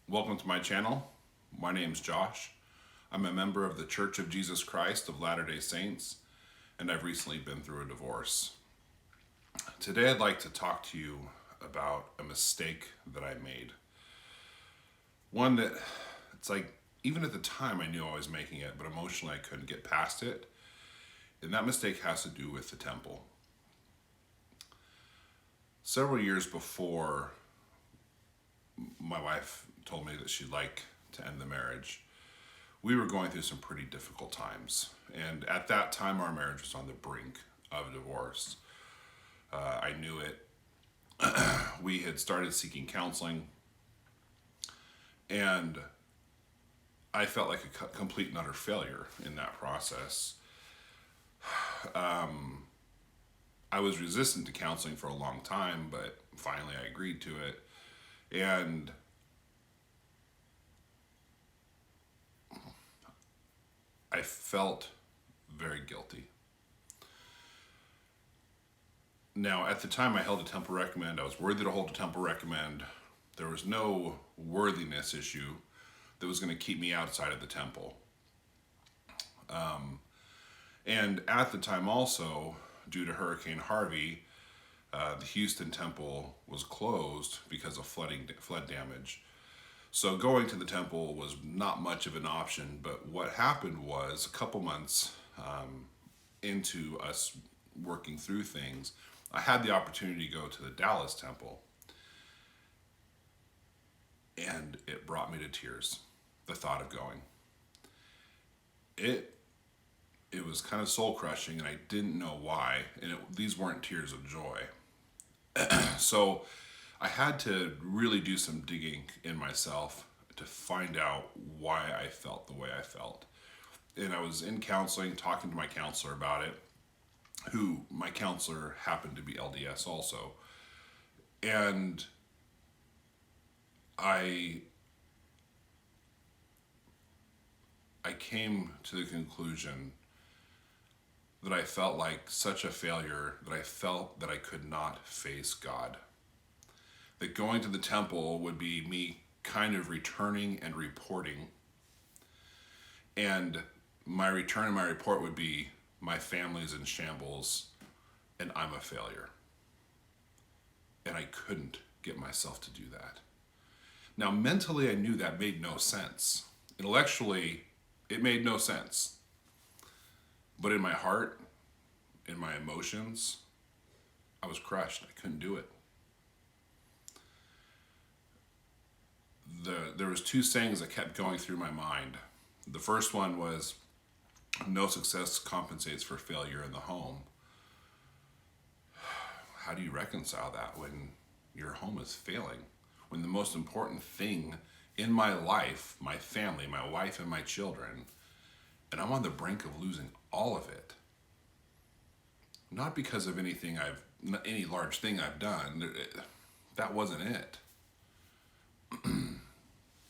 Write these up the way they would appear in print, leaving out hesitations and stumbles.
Welcome to my channel. My name's Josh. I'm a member of the Church of Jesus Christ of Latter-day Saints, and I've recently been through a divorce. Today I'd like to talk to you about a mistake that I made. One that, it's like, even at the time I knew I was making it, but emotionally I couldn't get past it. And that mistake has to do with the temple. Several years before my wife told me that she'd like to end the marriage, we were going through some pretty difficult times. And at that time, our marriage was on the brink of divorce. I knew it. We had started seeking counseling, and I felt like a complete and utter failure in that process. I was resistant to counseling for a long time, but finally I agreed to it. And I felt very guilty. Now, at the time I held a temple recommend, I was worthy to hold a temple recommend. There was no worthiness issue that was going to keep me outside of the temple. And at the time also, due to Hurricane Harvey, the Houston temple was closed because of flood damage. So going to the temple was not much of an option, but what happened was a couple months into us working through things, I had the opportunity to go to the Dallas temple, and it brought me to tears, the thought of going. It was kind of soul crushing, and I didn't know why, and these weren't tears of joy. So I had to really do some digging in myself to find out why I felt the way I felt. And I was in counseling, talking to my counselor about it, who my counselor happened to be LDS also. And I came to the conclusion that I felt like such a failure, that I felt that I could not face God. That going to the temple would be me kind of returning and reporting. And my return and my report would be, my family's in shambles and I'm a failure. And I couldn't get myself to do that. Now, mentally, I knew that made no sense. Intellectually, it made no sense. But in my heart, in my emotions, I was crushed. I couldn't do it. There was two sayings that kept going through my mind. The first one was, no success compensates for failure in the home. How do you reconcile that when your home is failing? When the most important thing in my life, my family, my wife and my children, and I'm on the brink of losing all of it. Not because of any large thing I've done. That wasn't it.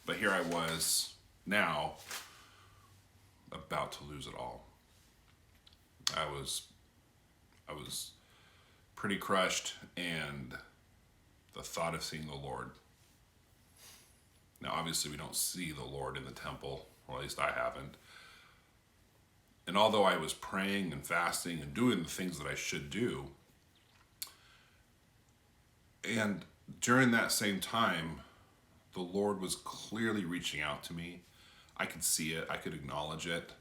But here I was now about to lose it all. I was pretty crushed, and the thought of seeing the Lord. Now, obviously, we don't see the Lord in the temple, or at least I haven't. And although I was praying and fasting and doing the things that I should do, and during that same time, the Lord was clearly reaching out to me. I could see it. I could acknowledge it.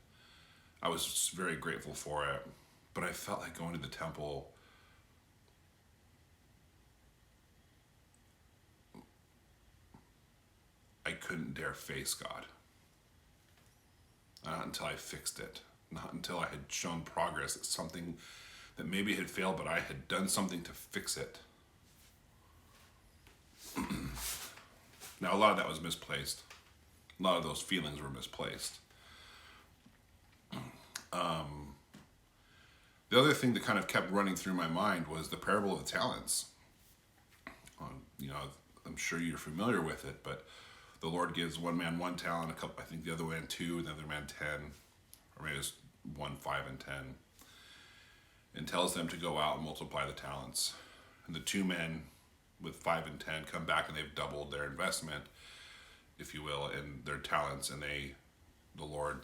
I was very grateful for it. But I felt like going to the temple, I couldn't dare face God. Not until I fixed it. Not until I had shown progress. It's something that maybe had failed, but I had done something to fix it. Now, a lot of that was misplaced. A lot of those feelings were misplaced. The other thing that kind of kept running through my mind was the parable of the talents. I'm sure you're familiar with it, but the Lord gives one man one talent, I think the other man two, and the other man 10, or maybe it's 1, 5, and 10, and tells them to go out and multiply the talents. And the two men with 5 and 10 come back and they've doubled their investment. if you will, in their talents, and the Lord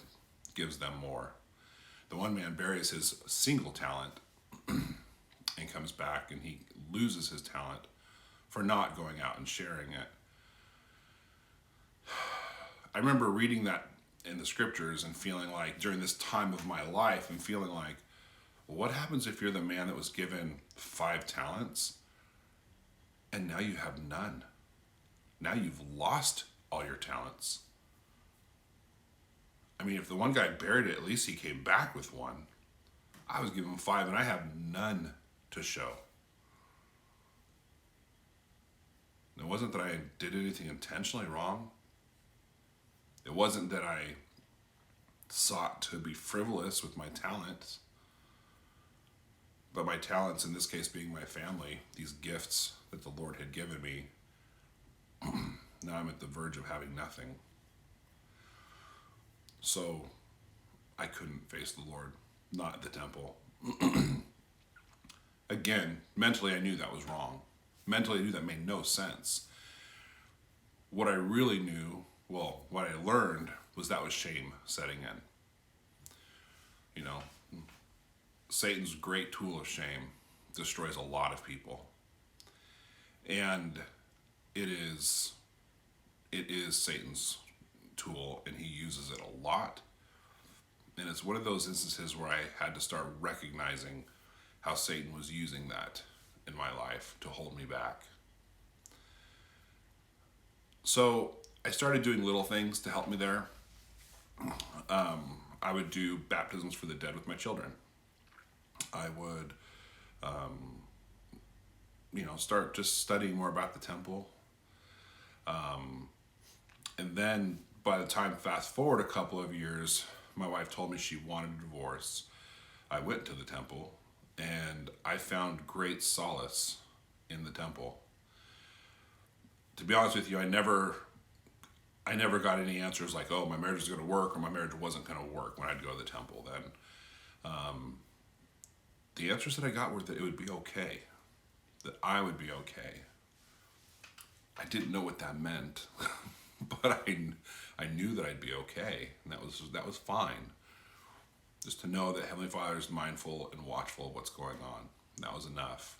gives them more. The one man buries his single talent and comes back, and he loses his talent for not going out and sharing it. I remember reading that in the scriptures and feeling like, during this time of my life, and feeling like, well, what happens if you're the man that was given 5 talents and now you have none? Now you've lost all your talents. I mean, if the one guy buried it, at least he came back with 1. I was given 5 and I have none to show. It wasn't that I did anything intentionally wrong. It wasn't that I sought to be frivolous with my talents. But my talents, in this case being my family, these gifts that the Lord had given me, now I'm at the verge of having nothing. So I couldn't face the Lord, not at the temple. Again, mentally I knew that was wrong. Mentally I knew that made no sense. What I really knew, well, what I learned was that was shame setting in. You know, Satan's great tool of shame destroys a lot of people. And it is Satan's tool, and he uses it a lot. And it's one of those instances where I had to start recognizing how Satan was using that in my life to hold me back. So I started doing little things to help me there. I would do baptisms for the dead with my children. I would, start just studying more about the temple. And then by the time, fast forward a couple of years, my wife told me she wanted a divorce. I went to the temple and I found great solace in the temple. To be honest with you, I never got any answers like, oh, my marriage is going to work, or my marriage wasn't going to work when I'd go to the temple then. The answers that I got were that it would be okay, that I would be okay. I didn't know what that meant, but I knew that I'd be okay, and that was fine. Just to know that Heavenly Father is mindful and watchful of what's going on. That was enough.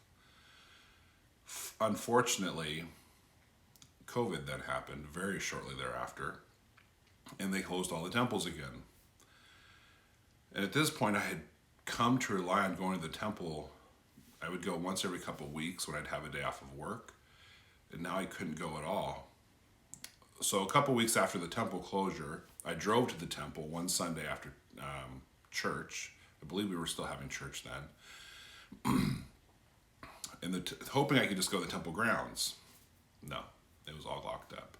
Unfortunately, COVID then happened very shortly thereafter, and they closed all the temples again. And at this point, I had come to rely on going to the temple. I would go once every couple of weeks when I'd have a day off of work, and now I couldn't go at all. So a couple of weeks after the temple closure, I drove to the temple one Sunday after church. I believe we were still having church then. And hoping I could just go to the temple grounds. No, it was all locked up.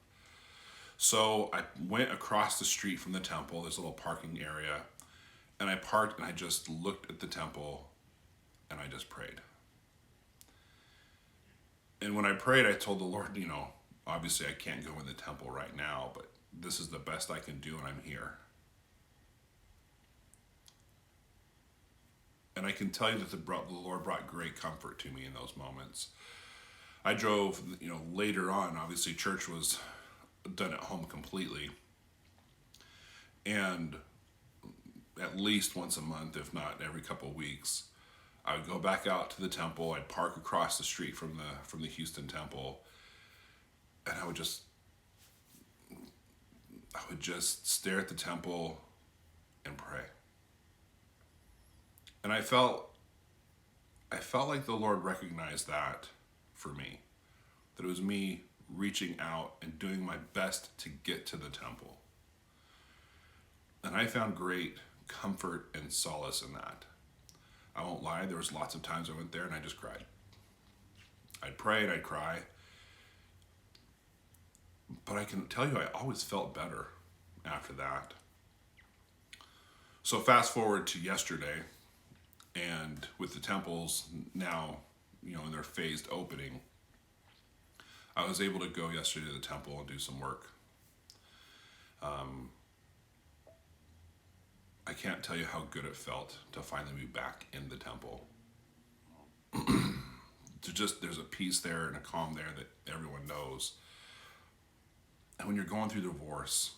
So I went across the street from the temple, this little parking area, and I parked and I just looked at the temple and I just prayed. And when I prayed, I told the Lord, obviously I can't go in the temple right now, but this is the best I can do and I'm here. And I can tell you that the Lord brought great comfort to me in those moments. I drove, later on, obviously church was done at home completely. And at least once a month, if not every couple of weeks, I would go back out to the temple. I'd park across the street from the Houston temple, and I would just stare at the temple and pray. And I felt like the Lord recognized that for me, that it was me reaching out and doing my best to get to the temple. And I found great comfort and solace in that. I won't lie, there was lots of times I went there and I just cried. I'd pray and I'd cry. But I can tell you, I always felt better after that. So fast forward to yesterday, and with the temples now, in their phased opening, I was able to go yesterday to the temple and do some work. I can't tell you how good it felt to finally be back in the temple. There's a peace there and a calm there that everyone knows. And when you're going through divorce,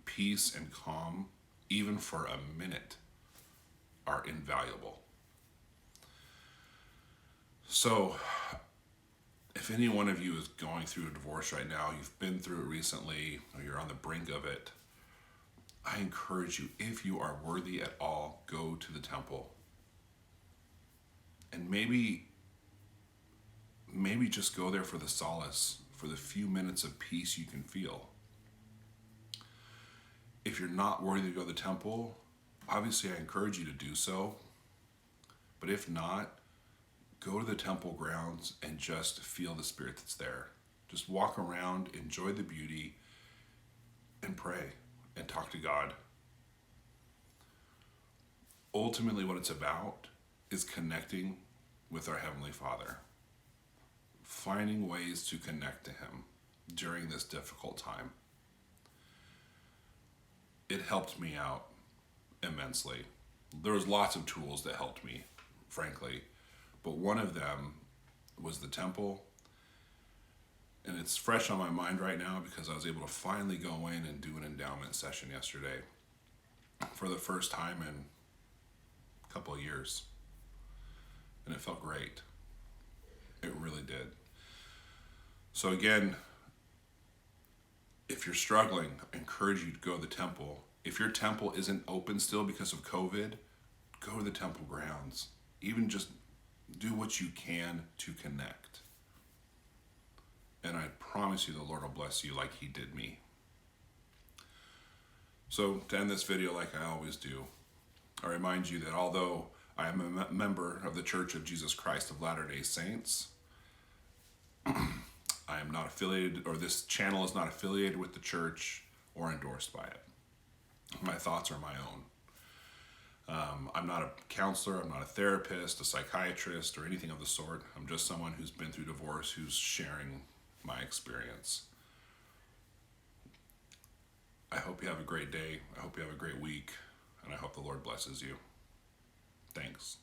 peace and calm, even for a minute, are invaluable. So, if any one of you is going through a divorce right now, you've been through it recently, or you're on the brink of it, I encourage you, if you are worthy at all, go to the temple. And maybe just go there for the solace, for the few minutes of peace you can feel. If you're not worthy to go to the temple, obviously I encourage you to do so. But if not, go to the temple grounds and just feel the Spirit that's there. Just walk around, enjoy the beauty, and pray and talk to God. Ultimately, what it's about is connecting with our Heavenly Father, finding ways to connect to Him during this difficult time. It helped me out immensely. There was lots of tools that helped me, frankly, but one of them was the temple, and it's fresh on my mind right now because I was able to finally go in and do an endowment session yesterday for the first time in a couple of years, and it felt great. It really did. So again, if you're struggling, I encourage you to go to the temple. If your temple isn't open still because of COVID, go to the temple grounds. Even just do what you can to connect. And I promise you the Lord will bless you like He did me. So to end this video like I always do, I remind you that although I am a member of the Church of Jesus Christ of Latter-day Saints, I am not affiliated, or this channel is not affiliated with the church or endorsed by it. My thoughts are my own. I'm not a counselor, I'm not a therapist, a psychiatrist, or anything of the sort. I'm just someone who's been through divorce, who's sharing my experience. I hope you have a great day. I hope you have a great week. And I hope the Lord blesses you. Thanks.